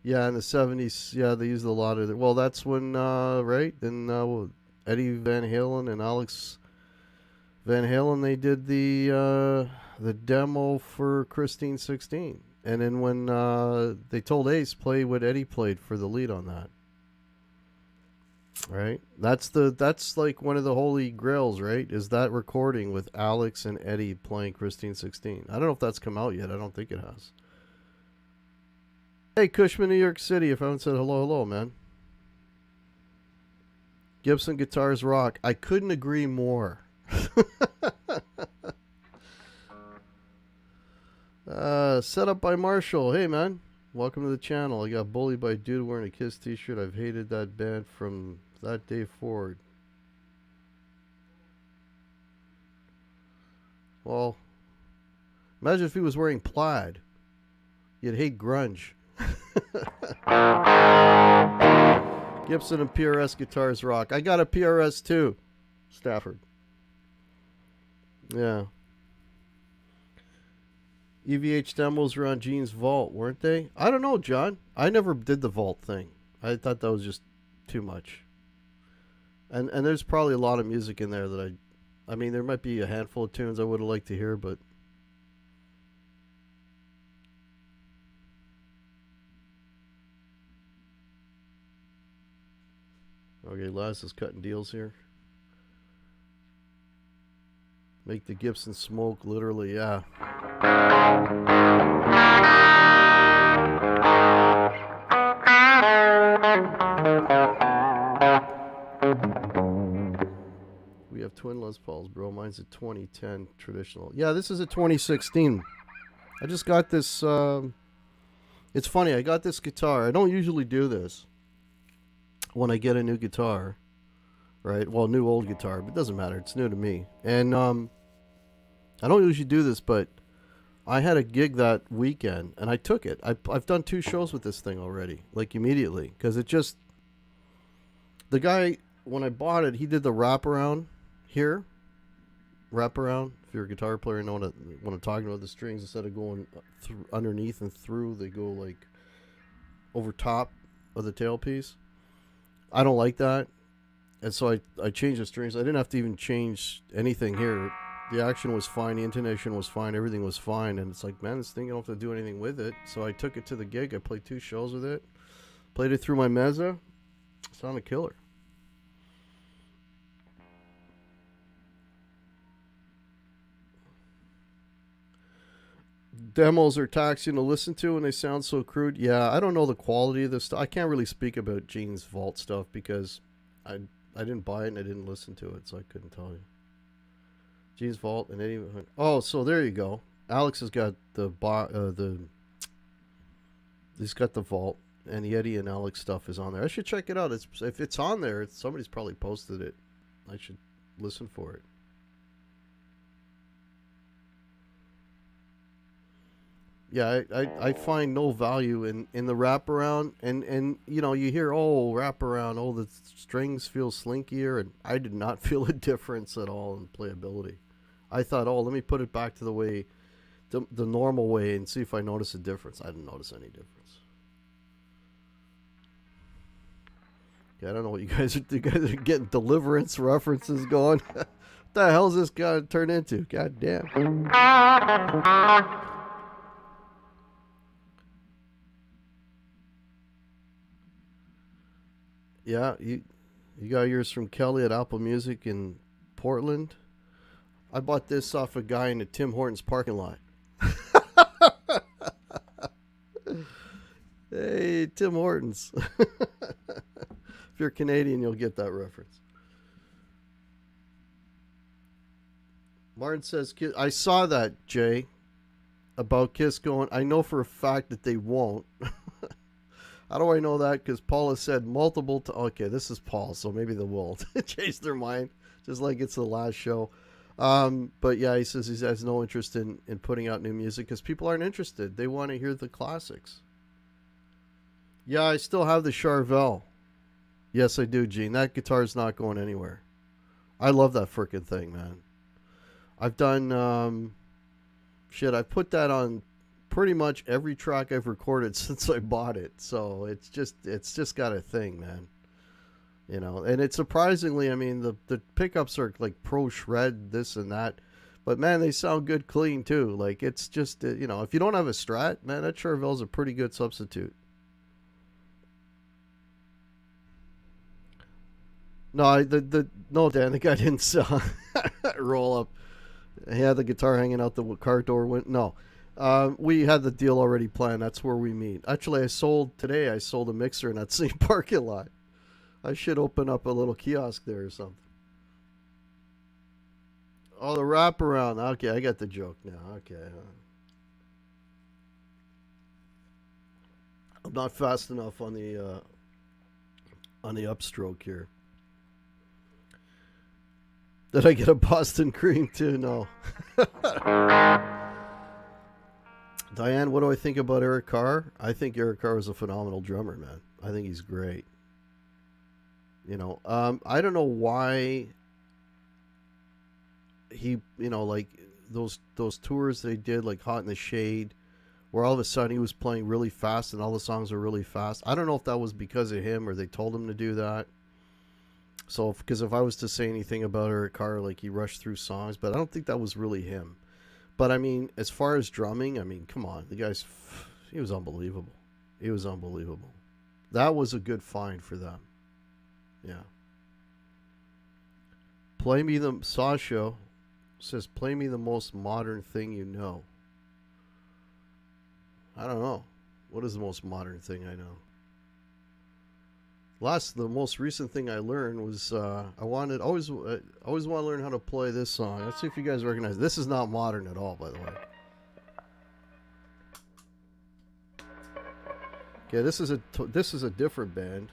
Yeah, in the 70s, yeah, they used a lot of it. Well, that's when, right? Then Eddie Van Halen and Alex Van Halen, they did the demo for Christine 16. And then when they told Ace, play what Eddie played for the lead on that. Right? That's like one of the holy grails, right? Is that recording with Alex and Eddie playing Christine 16. I don't know if that's come out yet. I don't think it has. Hey, Cushman, New York City. If I haven't said hello, man. Gibson guitars rock. I couldn't agree more. Set up by Marshall. Hey, man. Welcome to the channel. I got bullied by a dude wearing a Kiss t-shirt. I've hated that band from that day forward. Well, imagine if he was wearing plaid. You'd hate grunge. Gibson and PRS guitars rock. I got a PRS too, Stafford. Yeah. EVH demos were on Gene's Vault, weren't they? I don't know, John. I never did the Vault thing. I thought that was just too much. And there's probably a lot of music in there that I mean, there might be a handful of tunes I would have liked to hear, but okay, Laz is cutting deals here. Make the Gibson smoke, literally, yeah. We have twin Les Pauls, bro. Mine's a 2010 traditional. Yeah, this is a 2016. I just got this. It's funny, I got this guitar. I don't usually do this when I get a new guitar, right? Well, new old guitar, but it doesn't matter. It's new to me. And I don't usually do this, but I had a gig that weekend, and I took it. I've done 2 shows with this thing already, like immediately, because it just... The guy, when I bought it, he did the wraparound here. Wraparound. If you're a guitar player, you know what I'm talking about. The strings, instead of going underneath and through, they go like over top of the tailpiece. I don't like that. And so I changed the strings. I didn't have to even change anything here. The action was fine. The intonation was fine. Everything was fine. And it's like, man, this thing, I don't have to do anything with it. So I took it to the gig. I played 2 shows with it. Played it through my Mezza. Sounded killer. Demos are taxing to listen to and they sound so crude. Yeah, I don't know the quality of this stuff. I can't really speak about Gene's Vault stuff because I didn't buy it and I didn't listen to it, so I couldn't tell you. Gene's Vault and Eddie. Oh, so there you go. Alex has got he's got the Vault, and the Eddie and Alex stuff is on there. I should check it out. If it's on there, somebody's probably posted it. I should listen for it. Yeah, I find no value in the wraparound, and you know, you hear, oh, wraparound, oh, the strings feel slinkier, and I did not feel a difference at all in playability. I thought, oh, let me put it back to the way, the normal way, and see if I notice a difference. I didn't notice any difference. Yeah, I don't know what you guys are getting Deliverance references going. What the hell's this guy turn into? God damn. Yeah, you got yours from Kelly at Apple Music in Portland. I bought this off a guy in the Tim Hortons parking lot. Hey, Tim Hortons. If you're Canadian, you'll get that reference. Martin says, I saw that, Jay, about Kiss going, I know for a fact that they won't. How do I know that? Because Paul has said multiple times. Okay, this is Paul, so maybe they will change their mind, just like it's the last show. But yeah, he says he has no interest in putting out new music because people aren't interested. They want to hear the classics. Yeah, I still have the Charvel. Yes, I do, Gene. That guitar's not going anywhere. I love that frickin' thing, man. I've done, I put that on pretty much every track I've recorded since I bought it. So it's just got a thing, man. You know, and it's surprisingly, I mean, the pickups are like pro shred, this and that. But man, they sound good clean too. Like it's just, you know, if you don't have a Strat, man, that Charvel's a pretty good substitute. No, no, Dan, the guy didn't sell roll up. He had the guitar hanging out the car door. No, we had the deal already planned. That's where we meet. Actually, I sold a mixer in that same parking lot. I should open up a little kiosk there or something. Oh, the wraparound. Okay, I got the joke now. Okay. I'm not fast enough on the upstroke here. Did I get a Boston cream too? No. Diane, what do I think about Eric Carr? I think Eric Carr is a phenomenal drummer, man. I think he's great. You know, I don't know why he, you know, like those tours they did, like Hot in the Shade, where all of a sudden he was playing really fast and all the songs were really fast. I don't know if that was because of him or they told him to do that. So, because if I was to say anything about Eric Carr, like he rushed through songs, but I don't think that was really him. But I mean, as far as drumming, I mean, come on, he was unbelievable. He was unbelievable. That was a good find for them. Yeah. Sasha says, play me the most modern thing you know. I don't know. What is the most modern thing I know? The most recent thing I learned was I always want to learn how to play this song. Let's see if you guys recognize it. This is not modern at all, by the way. Okay, this is a different band.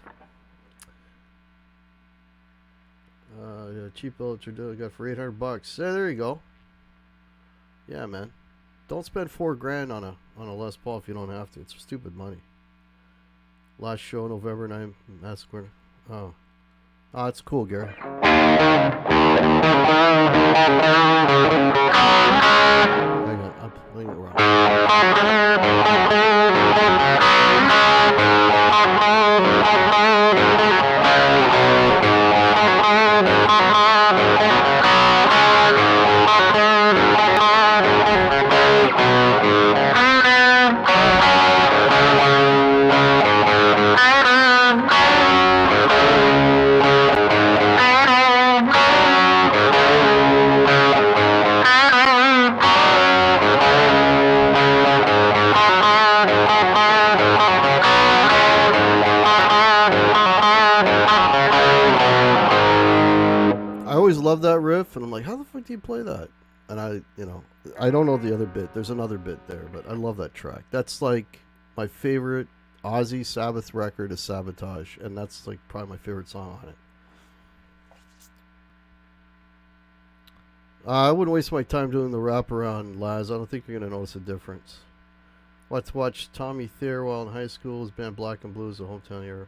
Cheap Ultra got for $800. Yeah, there you go. Yeah, man. Don't spend $4,000 on a Les Paul if you don't have to. It's stupid money. Last show, November 9th, Massacre. Oh, it's cool, Gary. Hang on, I'm playing it wrong. Love that riff, and I'm like, how the fuck do you play that? And I don't know the other bit. There's another bit there, but I love that track. That's like my favorite Ozzy Sabbath record is Sabotage, and that's like probably my favorite song on it. I wouldn't waste my time doing the wraparound, Laz. I don't think you're gonna notice a difference. Let's watch Tommy Thayer while in high school. His band Black and Blue is a hometown hero.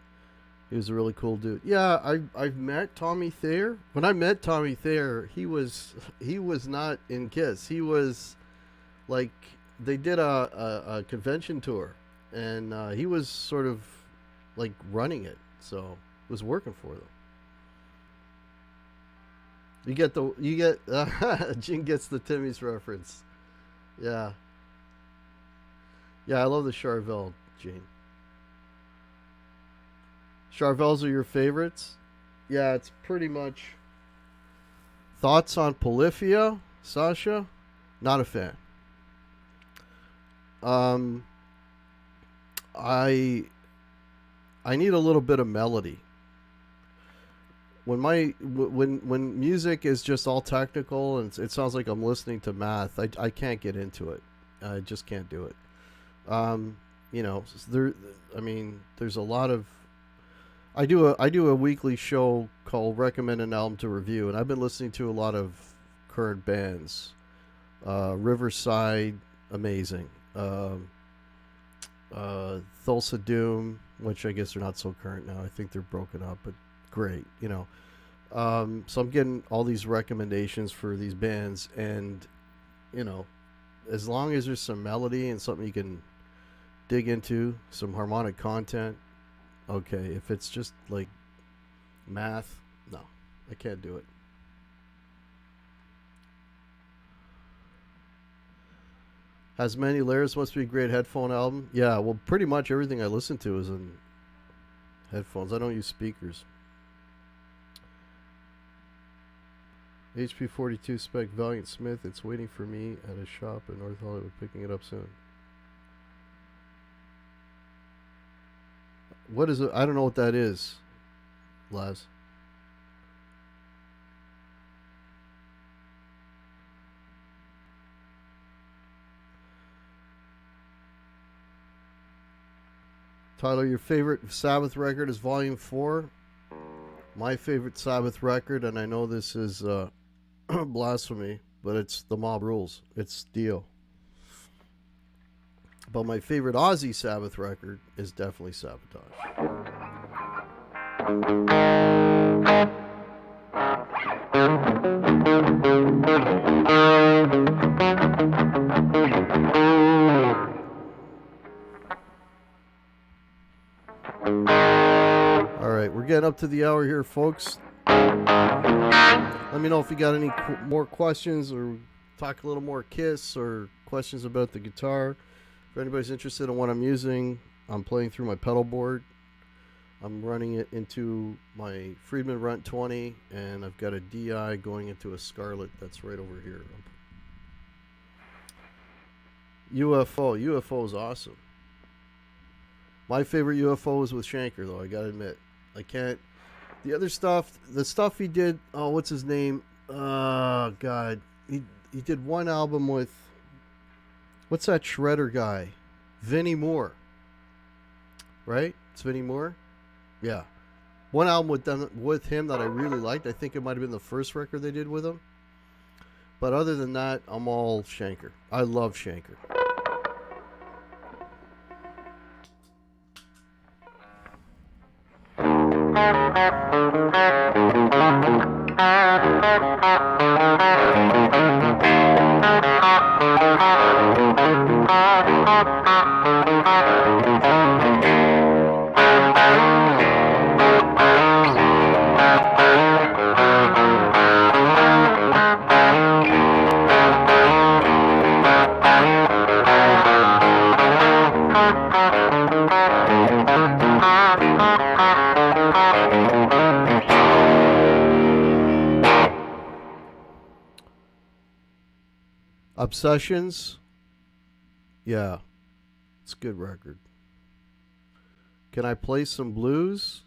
He was a really cool dude. Yeah, I've met Tommy Thayer. When I met Tommy Thayer, he was not in Kiss. He was like, they did a convention tour, and he was sort of like running it, so it was working for them. Gene gets the Timmy's reference. Yeah, I love the Charvel, Gene. Charvels are your favorites? Yeah, it's pretty much. Thoughts on Polyphia, Sasha? Not a fan. Um, I I need a little bit of melody. When music is just all technical and it sounds like I'm listening to math, I can't get into it. I just can't do it. Um, you know, there. I mean, there's a lot of. I do a weekly show called Recommend an Album to Review, and I've been listening to a lot of current bands. Riverside, amazing. Thulsa Doom, which I guess they're not so current now. I think they're broken up, but great, you know. So I'm getting all these recommendations for these bands, and you know, as long as there's some melody and something you can dig into, some harmonic content, okay. If it's just like math, no, I can't do it. Has many layers, must be a great headphone album. Yeah, well, pretty much everything I listen to is in headphones. I don't use speakers. HP 42 spec Valiant Smith. It's waiting for me at a shop in North Hollywood, picking it up soon. What is it? I don't know what that is, Laz. Tyler, your favorite Sabbath record is Volume 4. My favorite Sabbath record, and I know this is blasphemy, but it's The Mob Rules. It's Dio. But my favorite Ozzy Sabbath record is definitely Sabotage. All right, we're getting up to the hour here, folks. Let me know if you got any more questions or talk a little more Kiss or questions about the guitar. If anybody's interested in what I'm using, I'm playing through my pedal board. I'm running it into my Friedman Runt 20, and I've got a DI going into a Scarlett that's right over here. UFO is awesome. My favorite UFO is with Shanker, though, I gotta admit. I can't. The other stuff, the stuff he did, oh, what's his name? Oh, God. He did one album with, what's that Shredder guy? Vinnie Moore. Right? It's Vinnie Moore? Yeah. One album with him that I really liked. I think it might have been the first record they did with him. But other than that, I'm all Shanker. I love Shanker. Obsessions, yeah, it's a good record. Can I play some blues?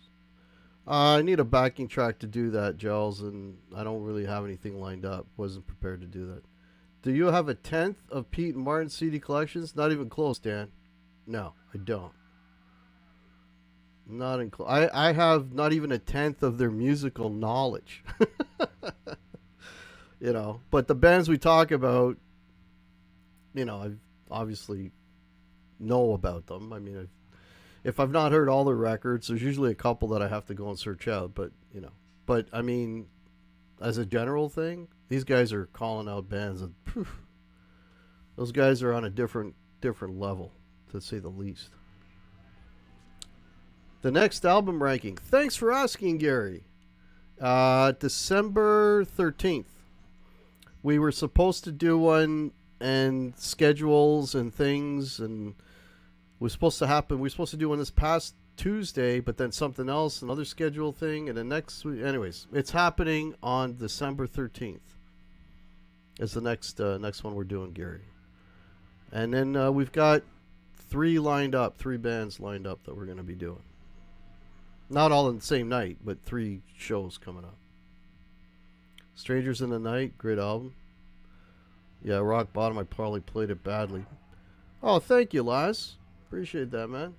I need a backing track to do that, Gels, and I don't really have anything lined up. Wasn't prepared to do that. Do you have a tenth of Pete and Martin CD collections? Not even close, Dan. No, I don't. Not in I have not even a tenth of their musical knowledge. You know, but the bands we talk about, you know, I obviously know about them. I mean, if I've not heard all their records, there's usually a couple that I have to go and search out. But, you know, but I mean, as a general thing, these guys are calling out bands, and those guys are on a different level, to say the least. The next album ranking. Thanks for asking, Gary. December 13th. We were supposed to do one, and schedules and things, and was supposed to happen. We were supposed to do one this past Tuesday, but then something else, another schedule thing, and then next week. Anyways, it's happening on December 13th. Is the next one we're doing, Gary. And then we've got three bands lined up that we're going to be doing. Not all in the same night, but 3 shows coming up. Strangers in the Night, great album. Yeah, Rock Bottom, I probably played it badly. Oh, thank you, Laz. Appreciate that, man.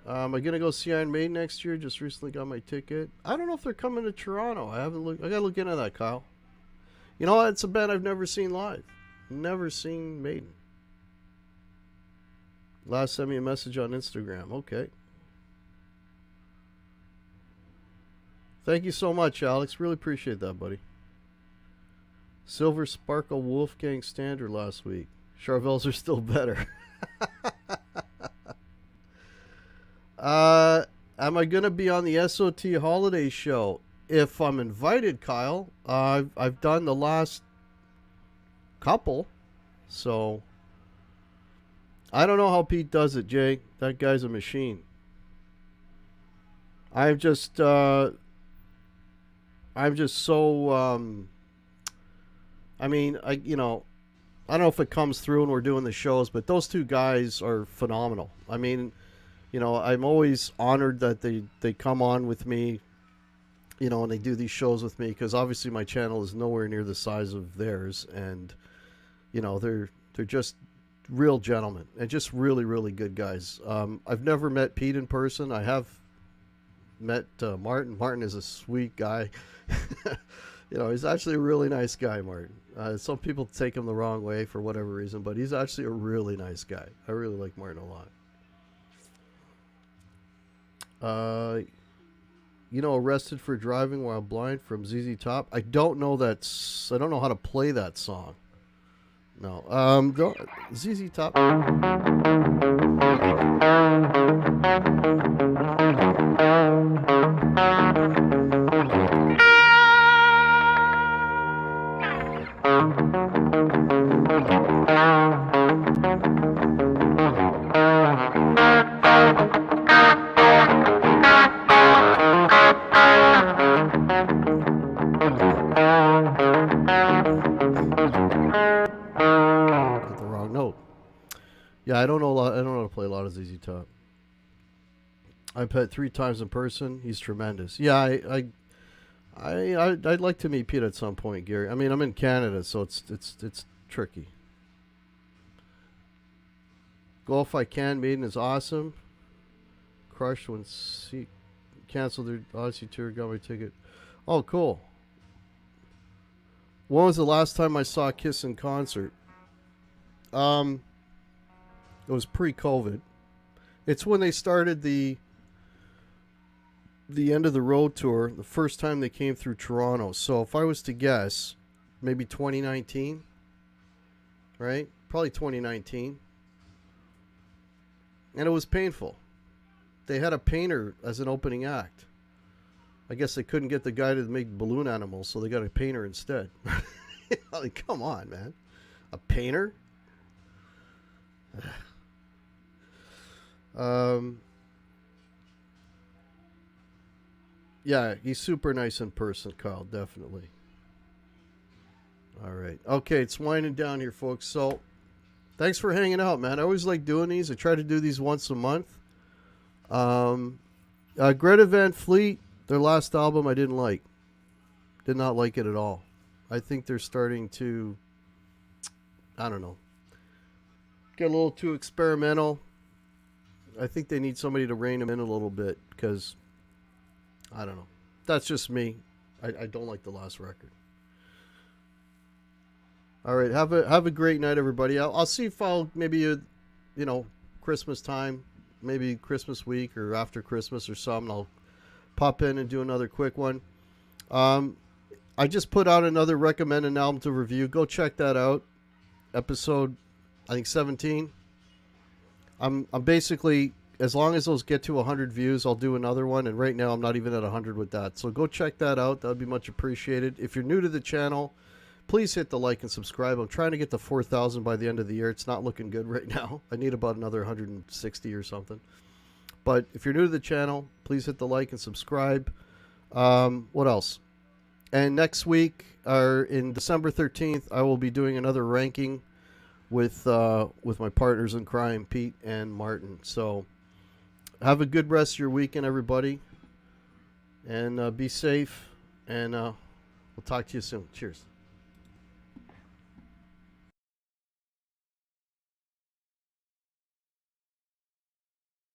Am I gonna go see Iron Maiden next year? Just recently got my ticket. I don't know if they're coming to Toronto. I haven't looked. I gotta look into that, Kyle. You know what? It's a band I've never seen live. Never seen Maiden. Last sent me a message on Instagram. Okay. Thank you so much, Alex. Really appreciate that, buddy. Silver Sparkle Wolfgang Standard last week. Charvels are still better. Am I going to be on the SOT holiday show? If I'm invited, Kyle. I've done the last couple. So I don't know how Pete does it, Jay. That guy's a machine. I'm just so I mean, I don't know if it comes through when we're doing the shows, but those two guys are phenomenal. I mean, I'm always honored that they come on with me, and they do these shows with me, because obviously my channel is nowhere near the size of theirs, and they're just real gentlemen and just really, really good guys. I've never met Pete in person. I have met Martin. Martin is a sweet guy. He's actually a really nice guy, Martin. Some people take him the wrong way for whatever reason, but he's actually a really nice guy. I really like Martin a lot. Arrested for Driving While Blind from ZZ Top. I don't know how to play that song. No. ZZ Top. Yeah, I don't know how to play a lot of ZZ Top. I've met 3 times in person. He's tremendous. Yeah, I'd like to meet Pete at some point, Gary. I mean, I'm in Canada, so it's tricky. Go If I Can, Maiden is awesome. Crushed when canceled their Odyssey tour, got my ticket. Oh, cool. When was the last time I saw Kiss in concert? It was pre-COVID. It's when they started the end of the road tour, the first time they came through Toronto. So if I was to guess, maybe 2019, right? Probably 2019. And it was painful. They had a painter as an opening act. I guess they couldn't get the guy to make balloon animals, so they got a painter instead. Like, come on, man. A painter? Yeah, he's super nice in person, Kyle, definitely. All right. Okay, it's winding down here, folks. So, thanks for hanging out, man. I always like doing these. I try to do these once a month. Greta Van Fleet, their last album I didn't like. Did not like it at all. I think they're starting to, I don't know, get a little too experimental. I think they need somebody to rein them in a little bit, because I don't know. That's just me. I don't like the last record. All right, have a great night, everybody. I'll see if I'll maybe Christmas time, maybe Christmas week or after Christmas or something. I'll pop in and do another quick one. I just put out another recommended album to review. Go check that out. Episode, I think 17. I'm basically, as long as those get to 100 views, I'll do another one. And right now, I'm not even at 100 with that. So go check that out. That would be much appreciated. If you're new to the channel, please hit the like and subscribe. I'm trying to get to 4,000 by the end of the year. It's not looking good right now. I need about another 160 or something. But if you're new to the channel, please hit the like and subscribe. What else? And next week, or in December 13th, I will be doing another ranking with my partners in crime, Pete and Martin. So have a good rest of your weekend, everybody. And be safe. And we'll talk to you soon. Cheers.